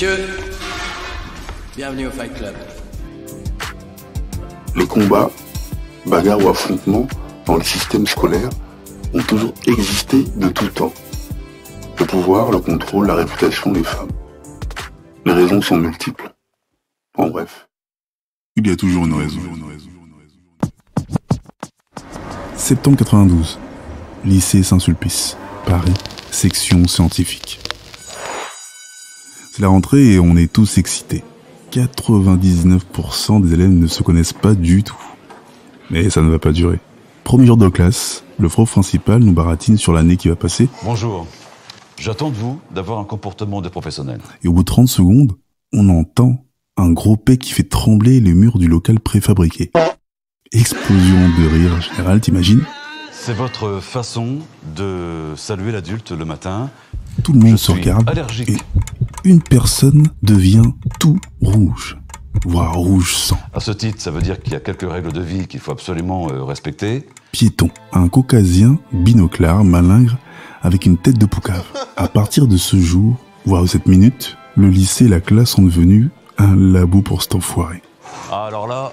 Messieurs, bienvenue au Fight Club. Les combats, bagarres ou affrontements dans le système scolaire ont toujours existé de tout temps. Le pouvoir, le contrôle, la réputation des femmes. Les raisons sont multiples. En bref. Il y a toujours une raison. Septembre 92. Lycée Saint-Sulpice. Paris. Section scientifique. C'est la rentrée et on est tous excités. 99% des élèves ne se connaissent pas du tout. Mais ça ne va pas durer. Premier jour de classe, le prof principal nous baratine sur l'année qui va passer. Bonjour. J'attends de vous d'avoir un comportement de professionnel. Et au bout de 30 secondes, on entend un gros P qui fait trembler les murs du local préfabriqué. Explosion de rire général, t'imagines ? C'est votre façon de saluer l'adulte le matin. Tout le monde se regarde allergique. Et une personne devient tout rouge, voire rouge sang. À ce titre, ça veut dire qu'il y a quelques règles de vie qu'il faut absolument respecter. Piéton, un caucasien binoclard, malingre, avec une tête de poucave. À partir de ce jour, voire de cette minute, le lycée et la classe sont devenus un labo pour cet enfoiré. Ah, alors là...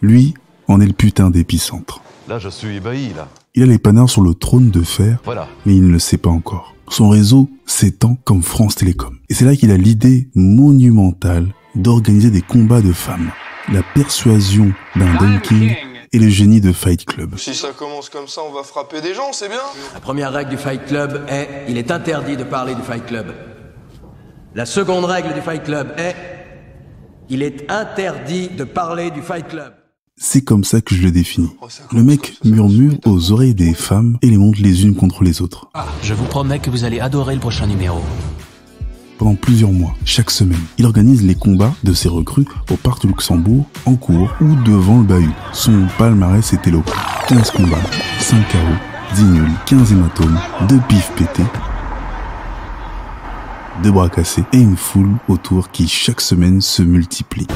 Lui en est le putain d'épicentre. Là, je suis ébahi, là. Il a les panards sur le trône de fer, Voilà. Mais il ne le sait pas encore. Son réseau s'étend comme France Télécom. Et c'est là qu'il a l'idée monumentale d'organiser des combats de femmes. La persuasion d'un Don King et le génie de Fight Club. Si ça commence comme ça, on va frapper des gens, c'est bien. La première règle du Fight Club est « Il est interdit de parler du Fight Club ». La seconde règle du Fight Club est « Il est interdit de parler du Fight Club ». C'est comme ça que je le définis. Le mec murmure aux oreilles des femmes et les monte les unes contre les autres. Je vous promets que vous allez adorer le prochain numéro. Pendant plusieurs mois, chaque semaine, il organise les combats de ses recrues au parc de Luxembourg, en cours ou devant le bahut. Son palmarès est éloquent. 15 combats, 5 KO, 10 nuls, 15 hématomes, 2 pifs pétés, 2 bras cassés et une foule autour qui chaque semaine se multiplie.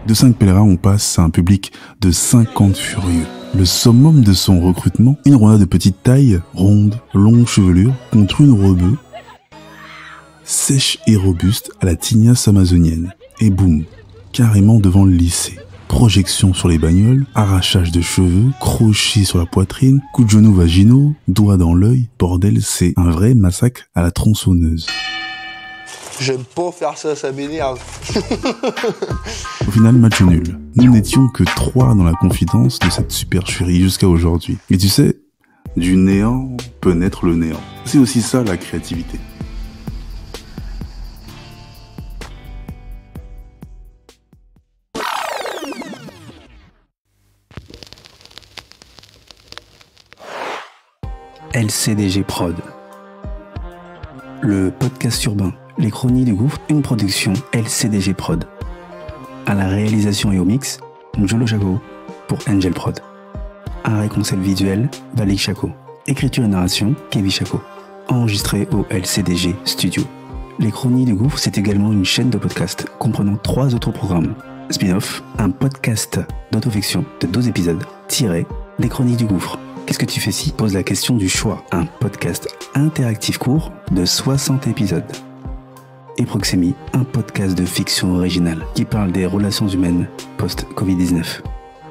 De 5 pèlerins, on passe à un public de 50 furieux. Le summum de son recrutement, une ronde de petite taille, ronde, longue chevelure, contre une rebeu, sèche et robuste à la tignasse amazonienne. Et boum, carrément devant le lycée. Projection sur les bagnoles, arrachage de cheveux, crochet sur la poitrine, coups de genoux vaginaux, doigts dans l'œil. Bordel, c'est un vrai massacre à la tronçonneuse. J'aime pas faire ça m'énerve. Au final, match nul. Nous n'étions que 3 dans la confidence de cette supercherie jusqu'à aujourd'hui. Et tu sais, du néant peut naître le néant. C'est aussi ça la créativité. LCDG Prod. Le podcast urbain, les chroniques du gouffre, une production LCDG Prod. À la réalisation et au mix, Njolo Chaco pour Angel Prod. Art et concept visuel, Valik Chaco. Écriture et narration, Kevin Chaco. Enregistré au LCDG Studio. Les chroniques du gouffre, c'est également une chaîne de podcast comprenant 3 autres programmes. Spin-off, un podcast d'autofiction de 12 épisodes, tiré des chroniques du gouffre. Qu'est-ce que tu fais si pose la question du choix? Un podcast interactif court de 60 épisodes. Et Proxémie, un podcast de fiction originale qui parle des relations humaines post-Covid-19.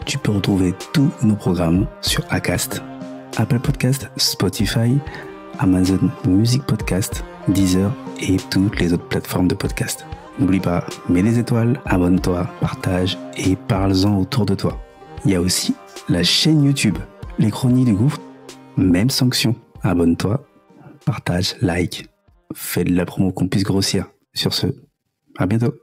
Tu peux retrouver tous nos programmes sur Acast, Apple Podcast, Spotify, Amazon Music Podcast, Deezer et toutes les autres plateformes de podcast. N'oublie pas, mets des étoiles, abonne-toi, partage et parle-en autour de toi. Il y a aussi la chaîne YouTube. Les chroniques du gouffre, même sanction. Abonne-toi, partage, like, fais de la promo qu'on puisse grossir. Sur ce, à bientôt.